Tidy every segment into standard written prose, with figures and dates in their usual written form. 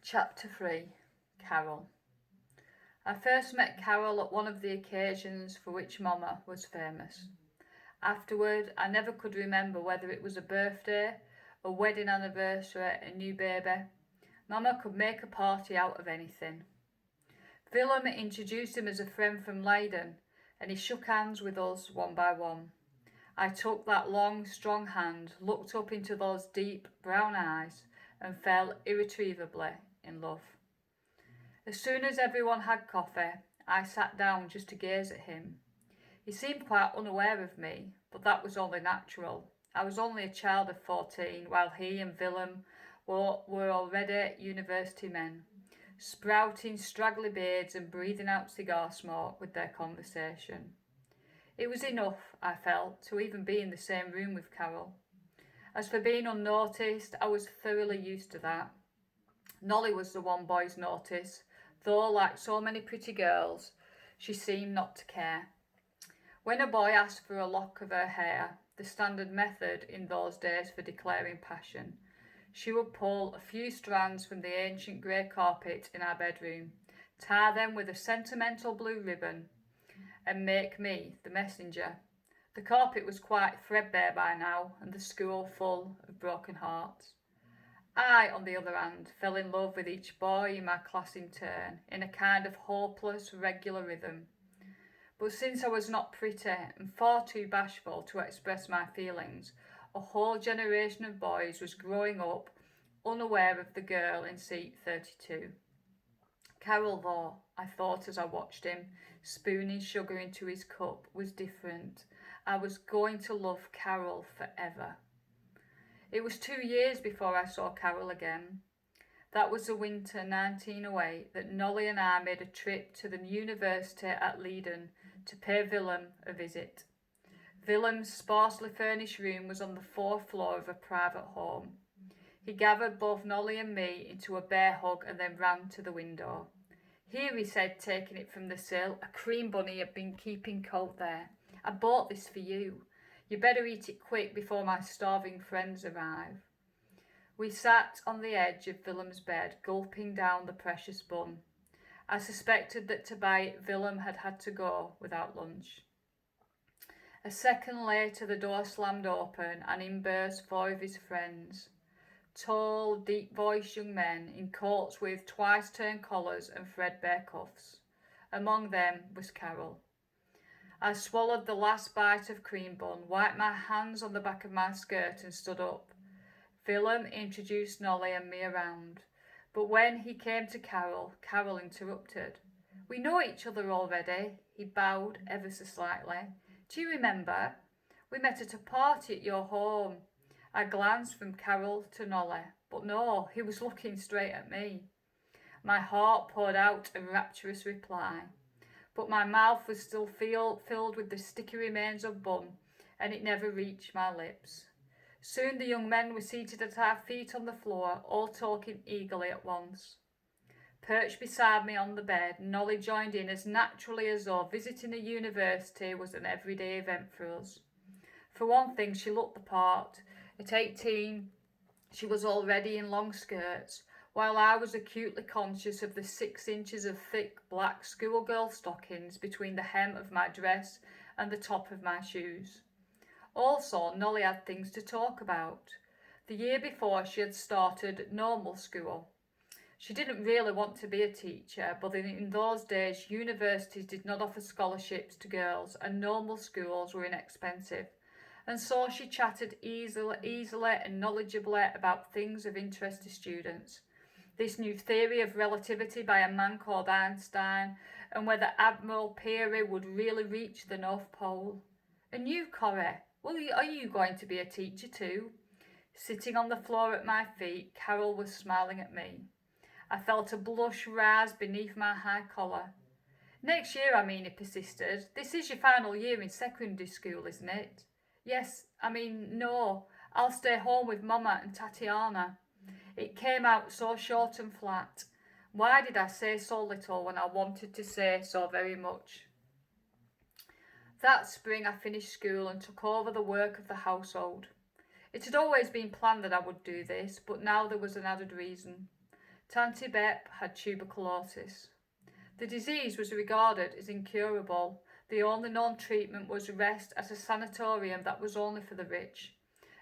Chapter 3. Carol. I first met Carol at one of the occasions for which Mama was famous. Afterward, I never could remember whether it was a birthday, a wedding anniversary, a new baby. Mama could make a party out of anything. Willem introduced him as a friend from Leiden, and he shook hands with us one by one. I took that long, strong hand, looked up into those deep, brown eyes, and fell irretrievably in love. As soon as everyone had coffee, I sat down just to gaze at him. He seemed quite unaware of me, but that was only natural. I was only a child of 14, while he and Willem were already university men, sprouting straggly beards and breathing out cigar smoke with their conversation. It was enough, I felt, to even be in the same room with Carol. As for being unnoticed, I was thoroughly used to that. Nolly was the one boys noticed, though, like so many pretty girls, she seemed not to care. When a boy asked for a lock of her hair, the standard method in those days for declaring passion, she would pull a few strands from the ancient grey carpet in our bedroom, tie them with a sentimental blue ribbon, and make me the messenger. The carpet was quite threadbare by now, and the school full of broken hearts. I, on the other hand, fell in love with each boy in my class in turn, in a kind of hopeless, regular rhythm. But since I was not pretty and far too bashful to express my feelings, a whole generation of boys was growing up unaware of the girl in seat 32. Carol, though, I thought as I watched him, spooning sugar into his cup, was different. I was going to love Carol forever. It was 2 years before I saw Carol again. That was the winter 1908 that Nolly and I made a trip to the university at Leiden to pay Willem a visit. Willem's sparsely furnished room was on the 4th floor of a private home. He gathered both Nolly and me into a bear hug and then ran to the window. Here, he said, taking it from the sill, a cream bunny had been keeping cold there. I bought this for you. You better eat it quick before my starving friends arrive. We sat on the edge of Willem's bed, gulping down the precious bun. I suspected that to buy it, Willem had had to go without lunch. A second later, the door slammed open, and in burst 4 of his friends. Tall, deep-voiced young men in coats with twice-turned collars and threadbare cuffs. Among them was Carol. I swallowed the last bite of cream bun, wiped my hands on the back of my skirt and stood up. Willem introduced Nolly and me around, but when he came to Carol, Carol interrupted. We know each other already. He bowed ever so slightly. Do you remember? We met at a party at your home. I glanced from Carol to Nolly, but no, he was looking straight at me. My heart poured out a rapturous reply, but my mouth was still filled with the sticky remains of bun, and it never reached my lips. Soon the young men were seated at our feet on the floor, all talking eagerly at once. Perched beside me on the bed, Nolly joined in as naturally as though visiting a university was an everyday event for us. For one thing, she looked the part. At 18, she was already in long skirts, while I was acutely conscious of the 6 inches of thick black schoolgirl stockings between the hem of my dress and the top of my shoes. Also, Nolly had things to talk about. The year before, she had started normal school. She didn't really want to be a teacher, but in those days, universities did not offer scholarships to girls, and normal schools were inexpensive. And so she chatted easily and knowledgeably about things of interest to students. This new theory of relativity by a man called Einstein, and whether Admiral Peary would really reach the North Pole. And you, Corrie, are you going to be a teacher too? Sitting on the floor at my feet, Carol was smiling at me. I felt a blush rise beneath my high collar. Next year, he persisted. This is your final year in secondary school, isn't it? Yes, no. I'll stay home with Mama and Tatiana. It came out so short and flat. Why did I say so little when I wanted to say so very much? That spring I finished school and took over the work of the household. It had always been planned that I would do this, but now there was an added reason. Tanti Bep had tuberculosis. The disease was regarded as incurable. The only known treatment was rest at a sanatorium that was only for the rich.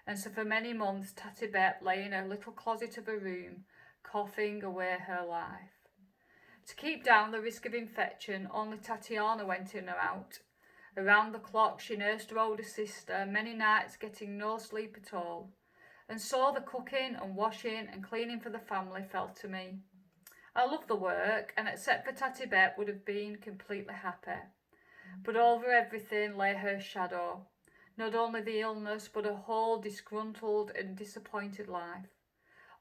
And so for many months Tatty Bep lay in her little closet of a room, coughing away her life. To keep down the risk of infection, only Tatiana went in or out. Around the clock she nursed her older sister, many nights getting no sleep at all. And so the cooking and washing and cleaning for the family fell to me. I loved the work, and except for Tatty Bep would have been completely happy. But over everything lay her shadow, not only the illness, but a whole disgruntled and disappointed life.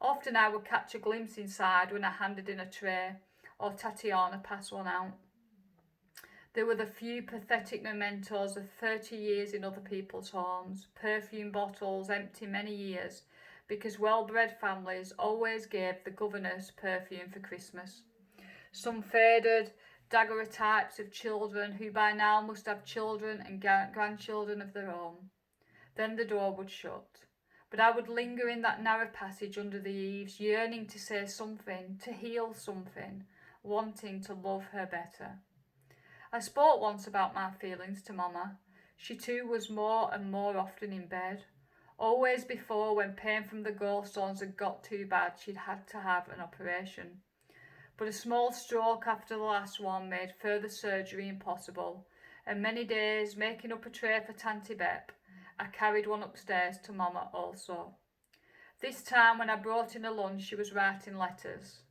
Often I would catch a glimpse inside when I handed in a tray, or Tatiana passed one out. There were the few pathetic mementos of 30 years in other people's homes, perfume bottles empty many years, because well-bred families always gave the governess perfume for Christmas. Some faded daguerreotypes of children who by now must have children and grandchildren of their own. Then the door would shut. But I would linger in that narrow passage under the eaves, yearning to say something, to heal something, wanting to love her better. I spoke once about my feelings to Mama. She too was more and more often in bed. Always before, when pain from the gallstones had got too bad, she'd had to have an operation. But a small stroke after the last one made further surgery impossible, and many days, making up a tray for Tanti Bep, I carried one upstairs to Mama also. This time when I brought in a lunch, she was writing letters.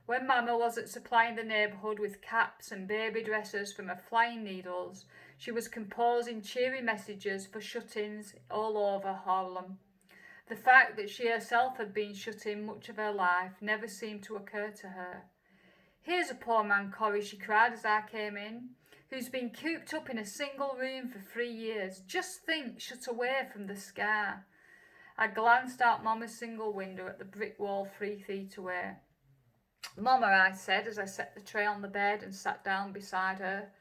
When Mama wasn't supplying the neighbourhood with caps and baby dresses from her flying needles, she was composing cheery messages for shut-ins all over Harlem. The fact that she herself had been shut in much of her life never seemed to occur to her. "Here's a poor man, Corrie," she cried as I came in, "who's been cooped up in a single room for 3 years. Just think, shut away from the sky." I glanced out Mama's single window at the brick wall 3 feet away. "Mama," I said as I set the tray on the bed and sat down beside her,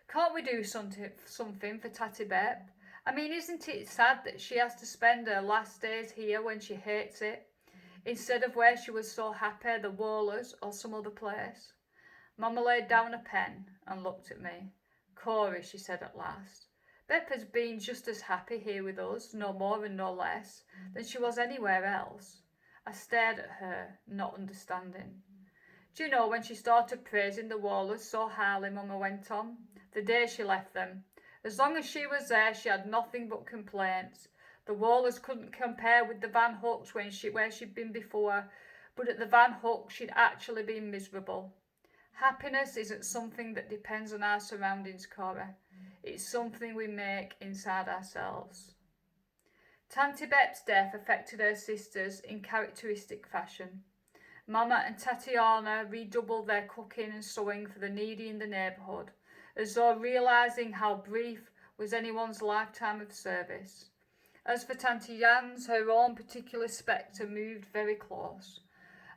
"can't we do something for Tatty Bep? I mean, isn't it sad that she has to spend her last days here when she hates it, instead of where she was so happy, the Wohlers or some other place?" Mama laid down a pen and looked at me. "Corey," she said at last, "Bep has been just as happy here with us, no more and no less, than she was anywhere else." I stared at her, not understanding. "Do you know when she started praising the Wohlers so highly," Mama went on, "the day she left them. As long as she was there, she had nothing but complaints. The Wohlers couldn't compare with the Van Hooks where she'd been before, but at the Van Hooks she'd actually been miserable. Happiness isn't something that depends on our surroundings, Cora. It's something we make inside ourselves." Tanti Bep's death affected her sisters in characteristic fashion. Mama and Tatiana redoubled their cooking and sewing for the needy in the neighbourhood, as though realising how brief was anyone's lifetime of service. As for Tanti Jans, her own particular spectre moved very close.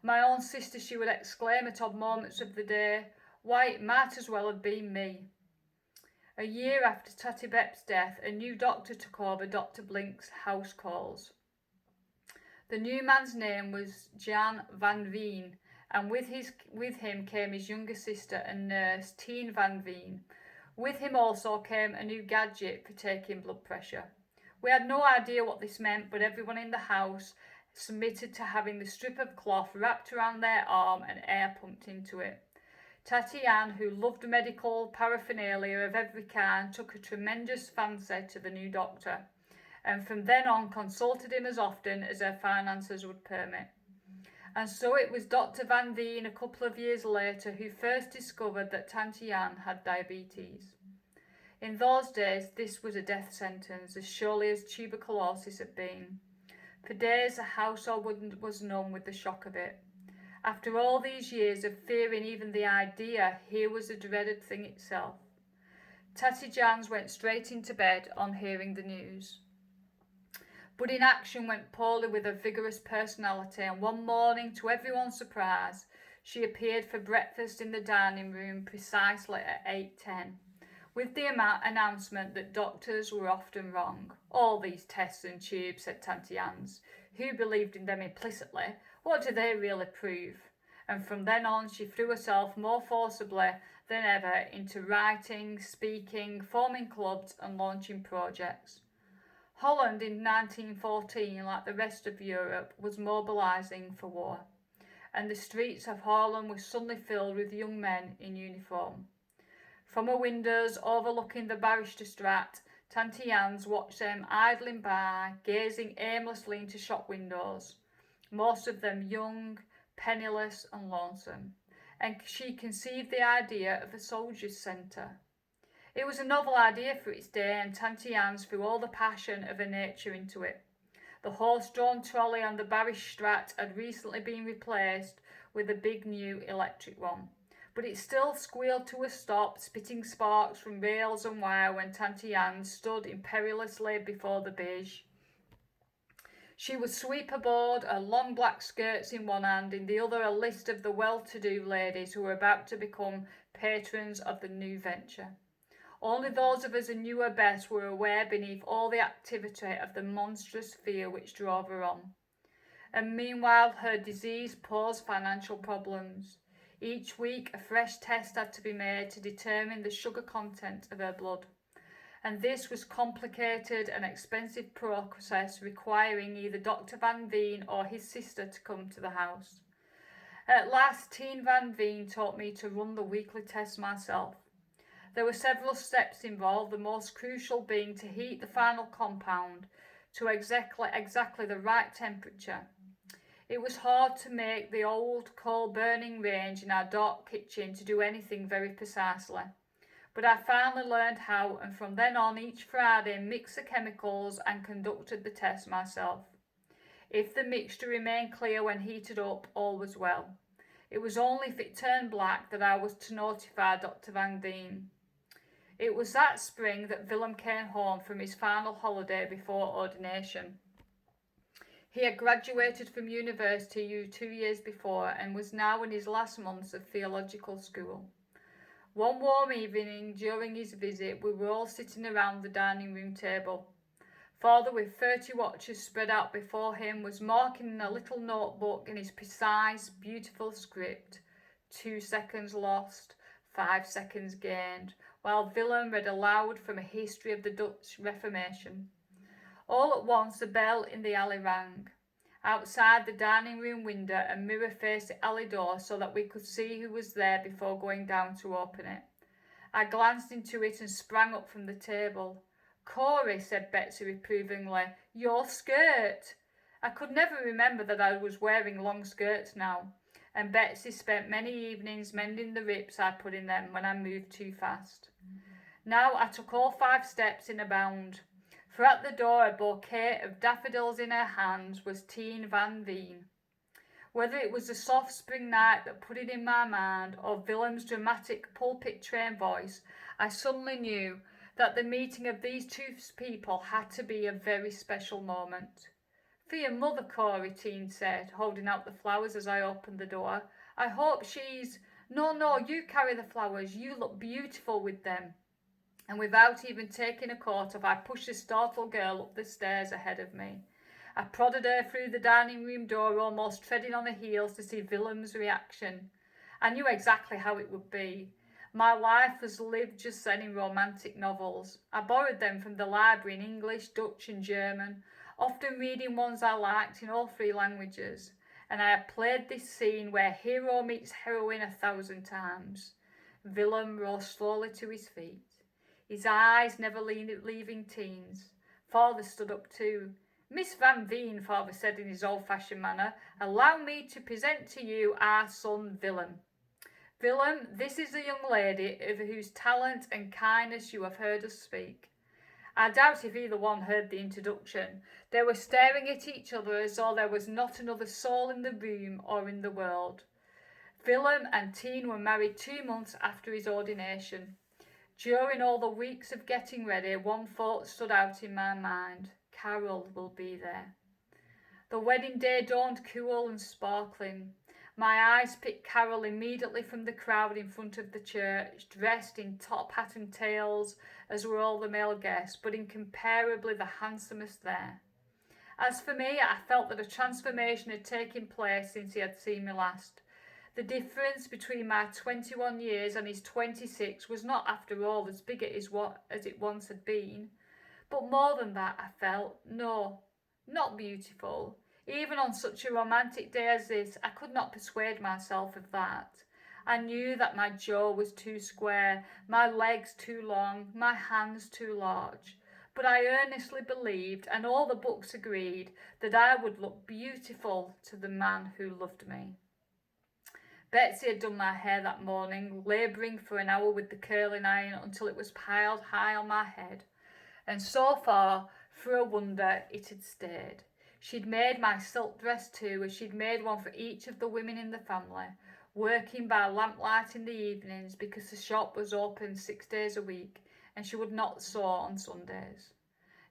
My own sister, she would exclaim at odd moments of the day, "Why, it might as well have been me." A year after Tatty Bep's death, a new doctor took over Dr. Blink's house calls. The new man's name was Jan van Veen, and with him came his younger sister and nurse, Tien van Veen. With him also came a new gadget for taking blood pressure. We had no idea what this meant, but everyone in the house submitted to having the strip of cloth wrapped around their arm and air pumped into it. Tatiana, who loved medical paraphernalia of every kind, took a tremendous fancy to the new doctor, and from then on consulted him as often as her finances would permit. And so it was Dr. Van Veen a couple of years later who first discovered that Tanti Ann had diabetes. In those days this was a death sentence, as surely as tuberculosis had been. For days the household was numb with the shock of it. After all these years of fearing even the idea, here was the dreaded thing itself. Tatty Jans went straight into bed on hearing the news. But inaction went poorly with her vigorous personality, and one morning, to everyone's surprise, she appeared for breakfast in the dining room precisely at 8:10, with the announcement that doctors were often wrong. "All these tests and tubes," said Tanti Jans, who believed in them implicitly, "what do they really prove?" and from then on she threw herself more forcibly than ever into writing, speaking, forming clubs and launching projects. Holland in 1914, like the rest of Europe, was mobilising for war, and the streets of Haarlem were suddenly filled with young men in uniform. From her windows overlooking the Barristerstraat, Tante Jans watched them idling by, gazing aimlessly into shop windows, most of them young, penniless and lonesome, and she conceived the idea of a soldiers' centre. It was a novel idea for its day, and Tante Jans threw all the passion of her nature into it. The horse-drawn trolley on the Barristerstraat had recently been replaced with a big new electric one, but it still squealed to a stop, spitting sparks from rails and wire when Tante Jans stood imperilously before the beige. She would sweep aboard, her long black skirts in one hand, in the other a list of the well-to-do ladies who were about to become patrons of the new venture. Only those of us who knew her best were aware beneath all the activity of the monstrous fear which drove her on. And meanwhile her disease posed financial problems. Each week a fresh test had to be made to determine the sugar content of her blood. And this was a complicated and expensive process requiring either Dr. Van Veen or his sister to come to the house. At last, Tien Van Veen taught me to run the weekly tests myself. There were several steps involved, the most crucial being to heat the final compound to exactly the right temperature. It was hard to make the old coal-burning range in our dark kitchen to do anything very precisely. But I finally learned how, and from then on each Friday mixed the chemicals and conducted the test myself. If the mixture remained clear when heated up, all was well. It was only if it turned black that I was to notify Dr. Van Veen. It was that spring that Willem came home from his final holiday before ordination. He had graduated from university 2 years before and was now in his last months of theological school. One warm evening during his visit, we were all sitting around the dining room table. Father, with 30 watches spread out before him, was marking in a little notebook in his precise, beautiful script 2 seconds lost, 5 seconds gained, while Willem read aloud from a history of the Dutch Reformation. All at once the bell in the alley rang. Outside the dining room window a mirror faced the alley door so that we could see who was there before going down to open it. I glanced into it and sprang up from the table. "Corey," said Betsy reprovingly, "your skirt!" I could never remember that I was wearing long skirts now, and Betsy spent many evenings mending the rips I put in them when I moved too fast. Now I took all 5 steps in a bound, for at the door, a bouquet of daffodils in her hands, was Tien Van Veen. Whether it was the soft spring night that put it in my mind, or Willem's dramatic pulpit-trained voice, I suddenly knew that the meeting of these two people had to be a very special moment. "For your mother, Corey," Tien said, holding out the flowers as I opened the door. "I hope she's—" No, you carry the flowers. You look beautiful with them." And without even taking a coat off, I pushed the startled girl up the stairs ahead of me. I prodded her through the dining room door, almost treading on her heels to see Willem's reaction. I knew exactly how it would be. My life was lived just then in romantic novels. I borrowed them from the library in English, Dutch and German, often reading ones I liked in all 3 languages, and I had played this scene where hero meets heroine 1,000 times. Willem rose slowly to his feet, his eyes never leaving Tien's. Father stood up too. "Miss Van Veen," Father said in his old-fashioned manner, "allow me to present to you our son Willem. Willem, this is the young lady of whose talent and kindness you have heard us speak." I doubt if either one heard the introduction. They were staring at each other as though there was not another soul in the room or in the world. Willem and Tien were married 2 months after his ordination. During all the weeks of getting ready, one thought stood out in my mind: Carol will be there. The wedding day dawned cool and sparkling. My eyes picked Carol immediately from the crowd in front of the church, dressed in top hat and tails, as were all the male guests, but incomparably the handsomest there. As for me, I felt that a transformation had taken place since he had seen me last. The difference between my 21 years and his 26 was not, after all, as big as it once had been. But more than that, I felt, no, not beautiful. Even on such a romantic day as this, I could not persuade myself of that. I knew that my jaw was too square, my legs too long, my hands too large. But I earnestly believed, and all the books agreed, that I would look beautiful to the man who loved me. Betsy had done my hair that morning, labouring for an hour with the curling iron until it was piled high on my head. And so far, for a wonder, it had stayed. She'd made my silk dress too, as she'd made one for each of the women in the family, working by lamplight in the evenings because the shop was open 6 days a week and she would not sew on Sundays.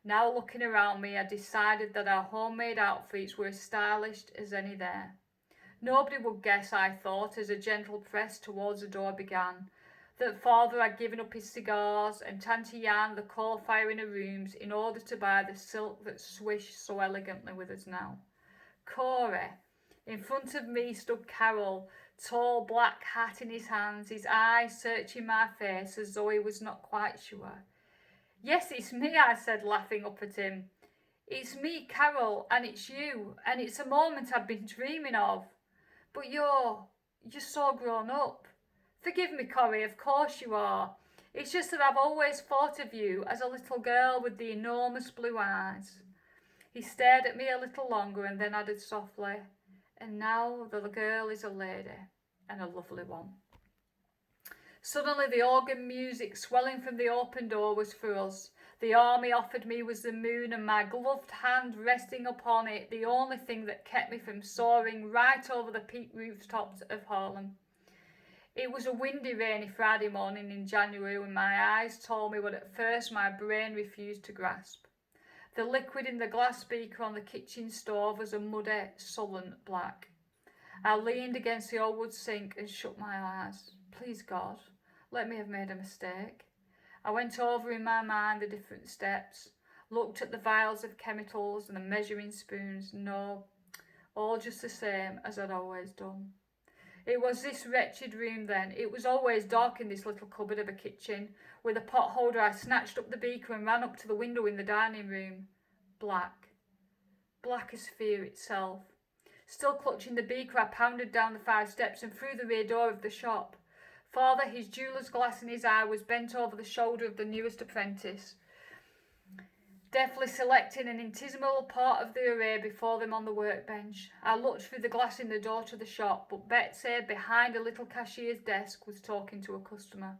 Now looking around me, I decided that our homemade outfits were as stylish as any there. Nobody would guess, I thought, as a gentle press towards the door began, that father had given up his cigars and Tanti Jan the coal fire in her rooms in order to buy the silk that swished so elegantly with us now. Corey. In front of me stood Carol, tall black hat in his hands, his eyes searching my face as though he was not quite sure. Yes, it's me, I said, laughing up at him. It's me, Carol, and it's you, and it's a moment I've been dreaming of. But you're so grown up. Forgive me, Corey, of course you are. It's just that I've always thought of you as a little girl with the enormous blue eyes. He stared at me a little longer and then added softly, and now the girl is a lady, and a lovely one. Suddenly the organ music swelling from the open door was for us. The arm he offered me was the moon, and my gloved hand resting upon it, the only thing that kept me from soaring right over the peaked rooftops of Harlem. It was a windy, rainy Friday morning in January when my eyes told me what at first my brain refused to grasp. The liquid in the glass beaker on the kitchen stove was a muddy, sullen black. I leaned against the old wood sink and shut my eyes. Please God, let me have made a mistake. I went over in my mind the different steps, looked at the vials of chemicals and the measuring spoons. No, all just the same as I'd always done. It was this wretched room then. It was always dark in this little cupboard of a kitchen. With a pot holder I snatched up the beaker and ran up to the window in the dining room. Black. Black as fear itself. Still clutching the beaker, I pounded down the 5 steps and through the rear door of the shop. Father, his jeweller's glass in his eye, was bent over the shoulder of the newest apprentice, deftly selecting an infinitesimal part of the array before them on the workbench. I looked through the glass in the door to the shop, but Betsy, behind a little cashier's desk, was talking to a customer.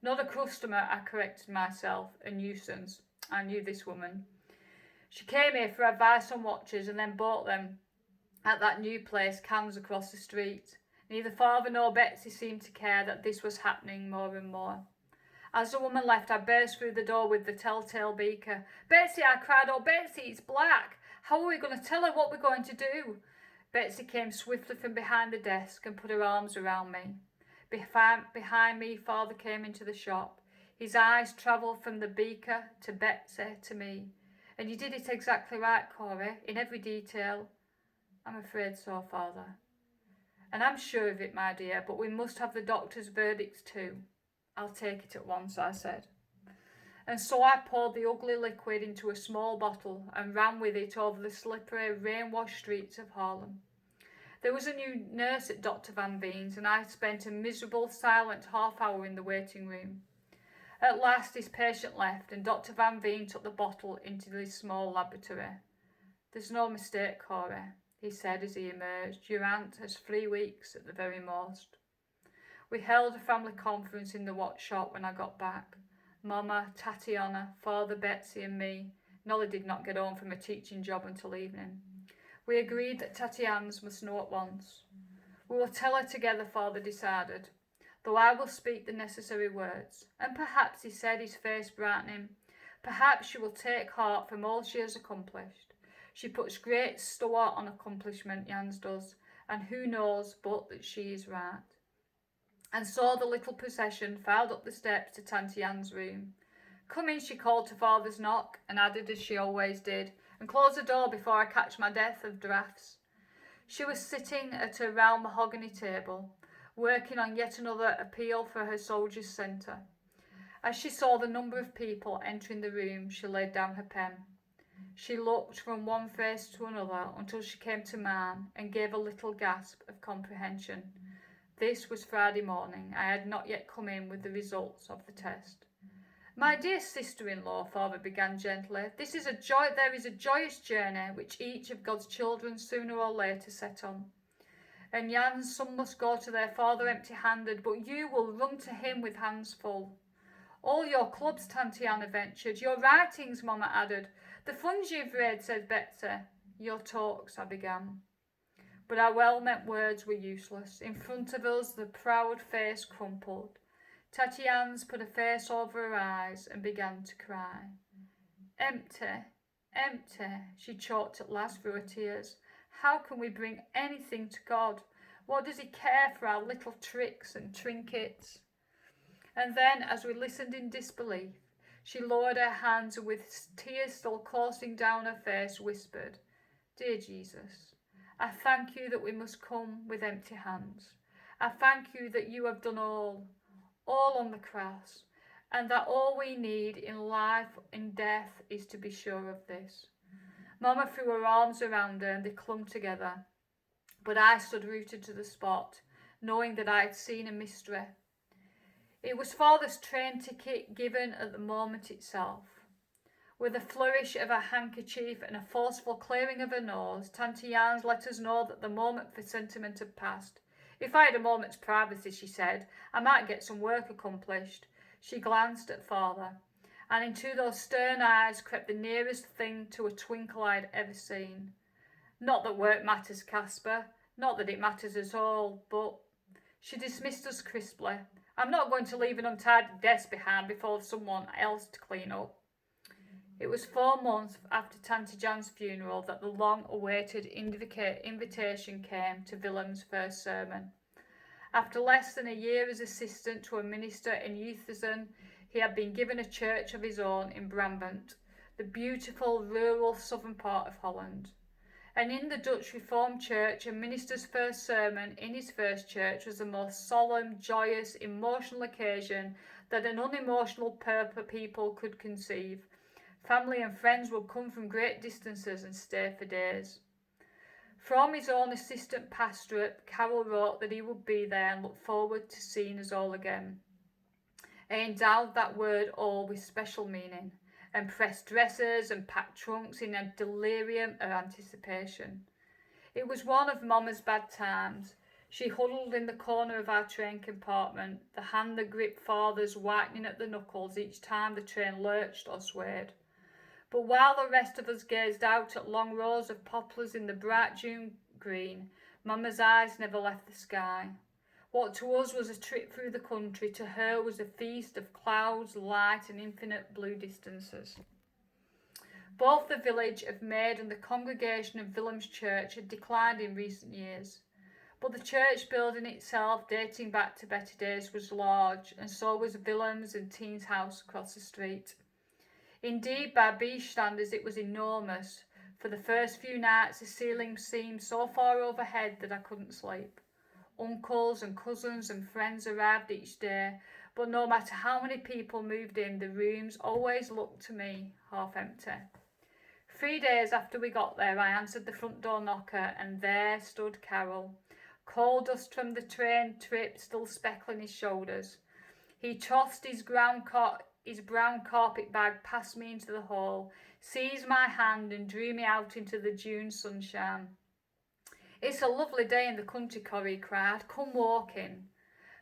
Not a customer, I corrected myself, a nuisance. I knew this woman. She came here for advice on watches and then bought them at that new place, Cannes, across the street. Neither father nor Betsy seemed to care that this was happening more and more. As the woman left, I burst through the door with the telltale beaker. Betsy, I cried, oh Betsy, it's black. How are we going to tell her what we're going to do? Betsy came swiftly from behind the desk and put her arms around me. Behind me, father came into the shop. His eyes travelled from the beaker to Betsy to me. And you did it exactly right, Corey, in every detail. I'm afraid so, father. And I'm sure of it, my dear, but we must have the doctor's verdicts too. I'll take it at once, I said. And so I poured the ugly liquid into a small bottle and ran with it over the slippery, rain-washed streets of Harlem. There was a new nurse at Dr. Van Veen's, and I spent a miserable, silent half-hour in the waiting room. At last his patient left, and Dr. Van Veen took the bottle into his small laboratory. There's no mistake, Corey, he said as he emerged. Your aunt has 3 weeks at the very most. We held a family conference in the watch shop when I got back. Mama, Tatiana, Father, Betsy and me. Nolly did not get home from a teaching job until evening. We agreed that Tatiana's must know at once. We will tell her together, Father decided, though I will speak the necessary words. And perhaps, he said, his face brightening, perhaps she will take heart from all she has accomplished. She puts great store on accomplishment, Jans does, and who knows but that she is right. And so the little procession filed up the steps to Tanti Jan's room. Come in, she called to father's knock, and added as she always did, and close the door before I catch my death of draughts. She was sitting at a round mahogany table, working on yet another appeal for her Soldiers' Centre. As she saw the number of people entering the room, she laid down her pen. She looked from one face to another until she came to mine and gave a little gasp of comprehension. This was Friday morning. I had not yet come in with the results of the test. "My dear sister-in-law," father began gently, there is a joyous journey which each of God's children sooner or later set on. And Jan's some must go to their father empty-handed, but you will run to him with hands full. "All your clubs," Tante Anna ventured. "Your writings," Mama added. "The funds you've raised," said Betsy. "Your talks," I began. But our well-meant words were useless. In front of us the proud face crumpled. Tatiana's put a face over her eyes and began to cry. "Empty, empty," she choked at last through her tears. "How can we bring anything to God? What does he care for our little tricks and trinkets?" And then, as we listened in disbelief, she lowered her hands and with tears still coursing down her face whispered, "Dear Jesus, I thank you that we must come with empty hands. I thank you that you have done all on the cross, and that all we need in life and death is to be sure of this." Mama threw her arms around her and they clung together, but I stood rooted to the spot, knowing that I had seen a mystery. It was father's train ticket given at the moment itself. With a flourish of her handkerchief and a forceful clearing of her nose, Tante Jans let us know that the moment for sentiment had passed. "If I had a moment's privacy," she said, "I might get some work accomplished." She glanced at father, and into those stern eyes crept the nearest thing to a twinkle I had ever seen. "Not that work matters, Caspar, not that it matters at all, but—" She dismissed us crisply. "I'm not going to leave an untidy desk behind before someone else to clean up." It was 4 months after Tante Jan's funeral that the long-awaited invitation came to Willem's first sermon. After less than a year as assistant to a minister in Utheren, he had been given a church of his own in Brabant, the beautiful rural southern part of Holland. And in the Dutch Reformed Church, a minister's first sermon in his first church was the most solemn, joyous, emotional occasion that an unemotional people could conceive. Family and friends would come from great distances and stay for days. From his own assistant pastorate, Carol wrote that he would be there and looked forward to seeing us all again. He endowed that word all with special meaning, and pressed dresses and packed trunks in a delirium of anticipation. It was one of Mama's bad times. She huddled in the corner of our train compartment, the hand that gripped father's whitening at the knuckles each time the train lurched or swayed. But while the rest of us gazed out at long rows of poplars in the bright June green, Mama's eyes never left the sky. What to us was a trip through the country, to her was a feast of clouds, light and infinite blue distances. Both the village of Maid and the congregation of Willem's Church had declined in recent years, but the church building itself, dating back to better days, was large, and so was Willem's and Teen's house across the street. Indeed, by beach standards it was enormous. For the first few nights the ceiling seemed so far overhead that I couldn't sleep. Uncles and cousins and friends arrived each day, but no matter how many people moved in, the rooms always looked to me half empty. 3 days after we got there, I answered the front door knocker, and there stood Carol, coal dust from the train trip still speckling his shoulders. He tossed his brown carpet bag past me into the hall, seized my hand and drew me out into the June sunshine. "It's a lovely day in the country, Corrie," he cried. "Come walking."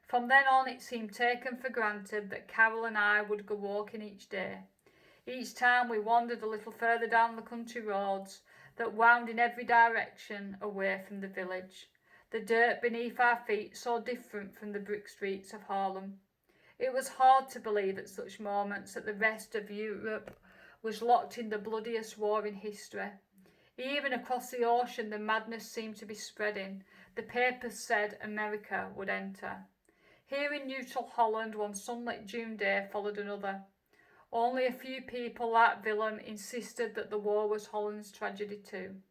From then on it seemed taken for granted that Carol and I would go walking each day. Each time we wandered a little further down the country roads that wound in every direction away from the village, the dirt beneath our feet so different from the brick streets of Haarlem. It was hard to believe at such moments that the rest of Europe was locked in the bloodiest war in history. Even across the ocean the madness seemed to be spreading. The papers said America would enter. Here in neutral Holland one sunlit June day followed another. Only a few people like Willem insisted that the war was Holland's tragedy too.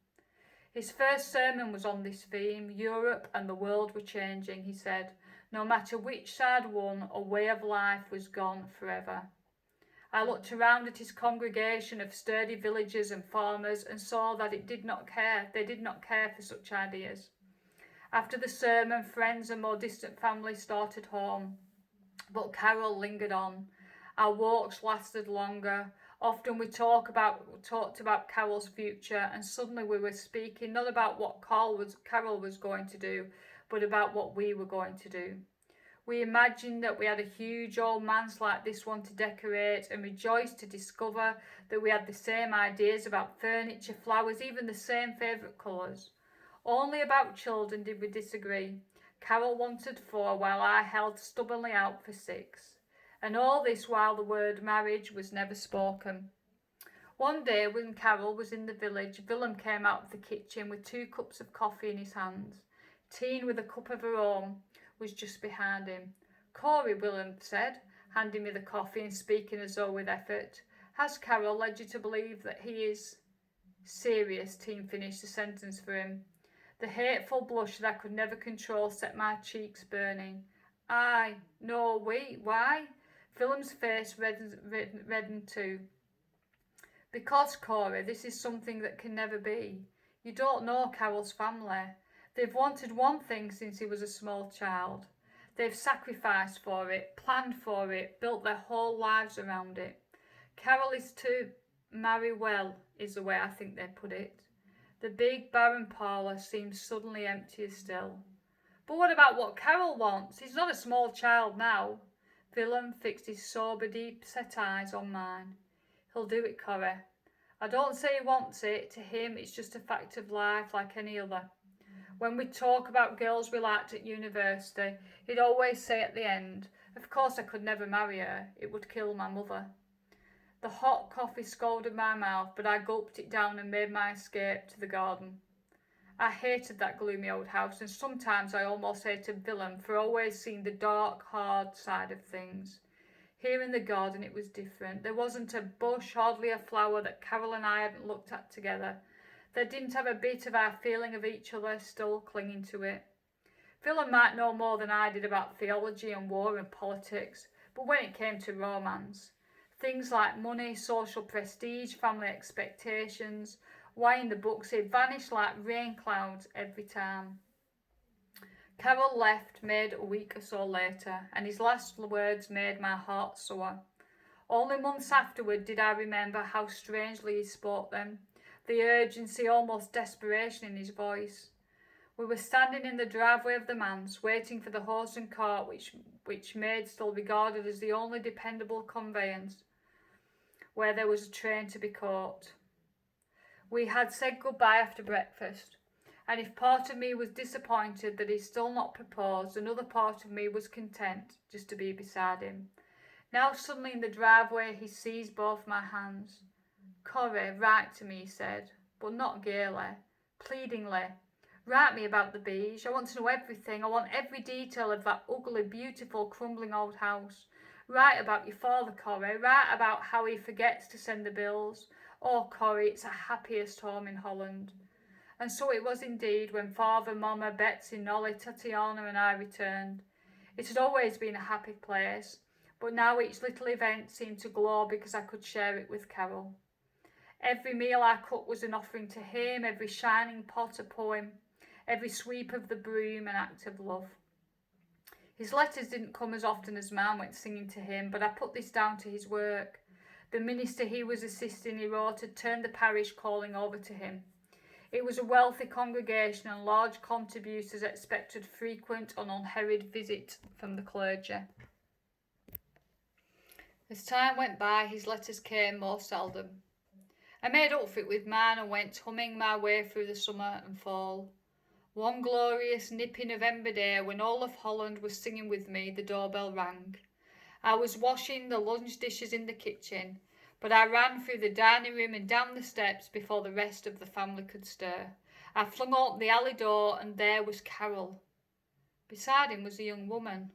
His first sermon was on this theme. Europe and the world were changing, he said. No matter which side won, a way of life was gone forever. I looked around at his congregation of sturdy villagers and farmers and saw that it did not care. They did not care for such ideas. After the sermon, friends and more distant family started home, but Carol lingered on. Our walks lasted longer. Often we talked about Carol's future, and suddenly we were speaking not about what Carol was going to do, but about what we were going to do. We imagined that we had a huge old manse like this one to decorate, and rejoiced to discover that we had the same ideas about furniture, flowers, even the same favourite colours. Only about children did we disagree. Carol wanted 4, while I held stubbornly out for 6. And all this while the word marriage was never spoken. One day when Carol was in the village, Willem came out of the kitchen with 2 cups of coffee in his hands. Teen, with a cup of her own, was just behind him. Corey, Willem said, handing me the coffee and speaking as though with effort. Has Carol led you to believe that he is serious? Teen finished the sentence for him. The hateful blush that I could never control set my cheeks burning. No, wait, why? Willem's face reddened too. Because, Corey, this is something that can never be. You don't know Carol's family. They've wanted one thing since he was a small child. They've sacrificed for it, planned for it, built their whole lives around it. Carol is to marry well, is the way I think they put it. The big barren parlour seems suddenly emptier still. But what about what Carol wants? He's not a small child now. Willem fixed his sober, deep-set eyes on mine. He'll do it, Corey. I don't say he wants it. To him, it's just a fact of life like any other. When we talk about girls we liked at university, he'd always say at the end, of course I could never marry her. It would kill my mother. The hot coffee scalded my mouth, but I gulped it down and made my escape to the garden. I hated that gloomy old house, and sometimes I almost hated Willem for always seeing the dark, hard side of things. Here in the garden it was different. There wasn't a bush, hardly a flower that Carol and I hadn't looked at together. They didn't have a bit of our feeling of each other still clinging to it. Willem might know more than I did about theology and war and politics, but when it came to romance, things like money, social prestige, family expectations, why in the books, it vanished like rain clouds every time. Carol left Maid a week or so later, and his last words made my heart sour. Only months afterward did I remember how strangely he spoke them, the urgency, almost desperation in his voice. We were standing in the driveway of the manse, waiting for the horse and cart which Maid still regarded as the only dependable conveyance, where there was a train to be caught. We had said goodbye after breakfast, and if part of me was disappointed that he'd still not proposed, another part of me was content just to be beside him. Now suddenly in the driveway he seized both my hands. Corey, write to me, he said, but not gaily, pleadingly. Write me about the beige. I want to know everything. I want every detail of that ugly, beautiful, crumbling old house. Write about your father, Corey. Write about how he forgets to send the bills. Oh, Corey, it's the happiest home in Holland. And so it was indeed when Father, Mama, Betsy, Nolly, Tatiana and I returned. It had always been a happy place, but now each little event seemed to glow because I could share it with Carol. Every meal I cooked was an offering to him, every shining pot a poem, every sweep of the broom an act of love. His letters didn't come as often as mine went singing to him, but I put this down to his work. The minister he was assisting, he wrote, had turned the parish calling over to him. It was a wealthy congregation, and large contributors expected frequent and unhurried visits from the clergy. As time went by, his letters came more seldom. I made up for it with mine and went humming my way through the summer and fall. One glorious, nippy November day, when all of Holland was singing with me, the doorbell rang. I was washing the lunch dishes in the kitchen, but I ran through the dining room and down the steps before the rest of the family could stir. I flung open the alley door, and there was Carol. Beside him was a young woman.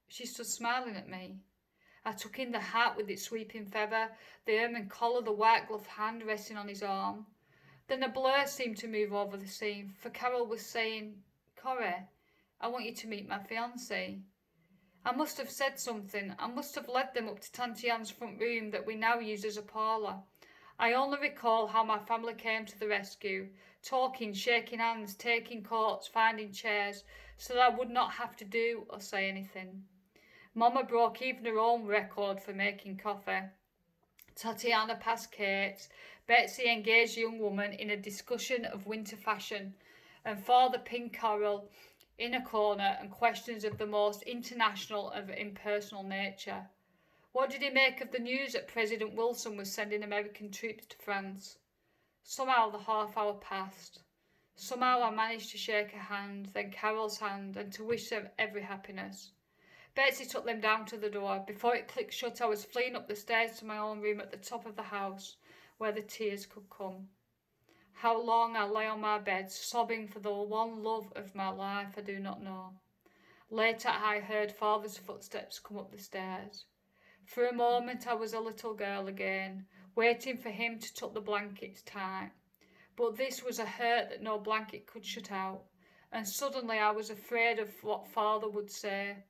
She stood smiling at me. I took in the hat with its sweeping feather, the ermine collar, the white gloved hand resting on his arm. Then a blur seemed to move over the scene, for Carol was saying, "Corrie, I want you to meet my fiancé." I must have said something. I must have led them up to Tanti Anne's front room that we now use as a parlour. I only recall how my family came to the rescue, talking, shaking hands, taking coats, finding chairs, so that I would not have to do or say anything. Mama broke even her own record for making coffee. Tatiana passed Kate. Betsy engaged the young woman in a discussion of winter fashion, and Father pinned Carol in a corner and questions of the most international of impersonal nature. What did he make of the news that President Wilson was sending American troops to France? Somehow the half hour passed. Somehow I managed to shake her hand, then Carol's hand, and to wish them every happiness. Betsy took them down to the door. Before it clicked shut, I was fleeing up the stairs to my own room at the top of the house, where the tears could come. How long I lay on my bed, sobbing for the one love of my life, I do not know. Later I heard Father's footsteps come up the stairs. For a moment I was a little girl again, waiting for him to tuck the blankets tight. But this was a hurt that no blanket could shut out, and suddenly I was afraid of what Father would say.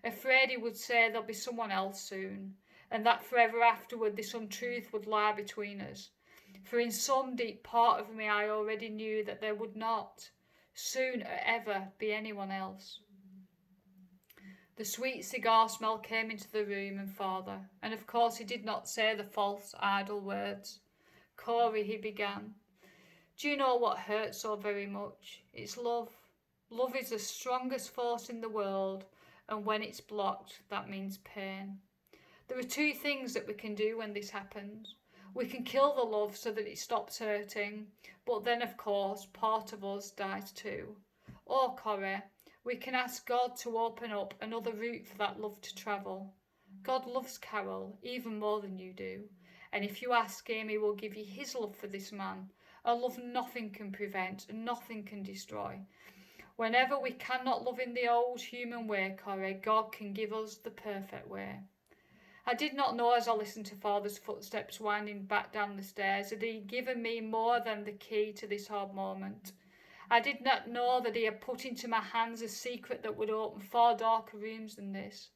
Afraid he would say there'll be someone else soon, and that forever afterward this untruth would lie between us. For in some deep part of me I already knew that there would not, soon or ever, be anyone else. The sweet cigar smell came into the room, and Father, and of course he did not say the false, idle words. "Corrie," he began, "do you know what hurts so very much? It's love. Love is the strongest force in the world, and when it's blocked, that means pain. There are two things that we can do when this happens. We can kill the love so that it stops hurting, but then, of course, part of us dies too. Or, Corrie, we can ask God to open up another route for that love to travel. God loves Carol even more than you do, and if you ask him, he will give you his love for this man, a love nothing can prevent and nothing can destroy. Whenever we cannot love in the old human way, Corrie, God can give us the perfect way." I did not know as I listened to Father's footsteps winding back down the stairs that he had given me more than the key to this hard moment. I did not know that he had put into my hands a secret that would open far darker rooms than this,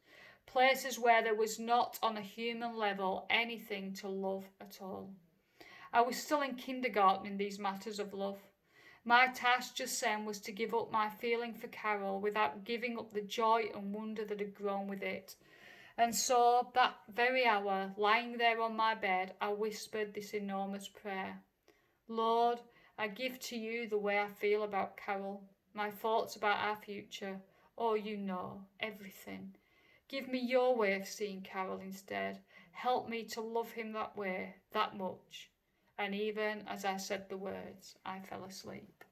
places where there was not on a human level anything to love at all. I was still in kindergarten in these matters of love. My task just then was to give up my feeling for Carol without giving up the joy and wonder that had grown with it. And so, that very hour, lying there on my bed, I whispered this enormous prayer. "Lord, I give to you the way I feel about Carol, my thoughts about our future. Oh, you know, everything. Give me your way of seeing Carol instead. Help me to love him that way, that much." And even as I said the words, I fell asleep.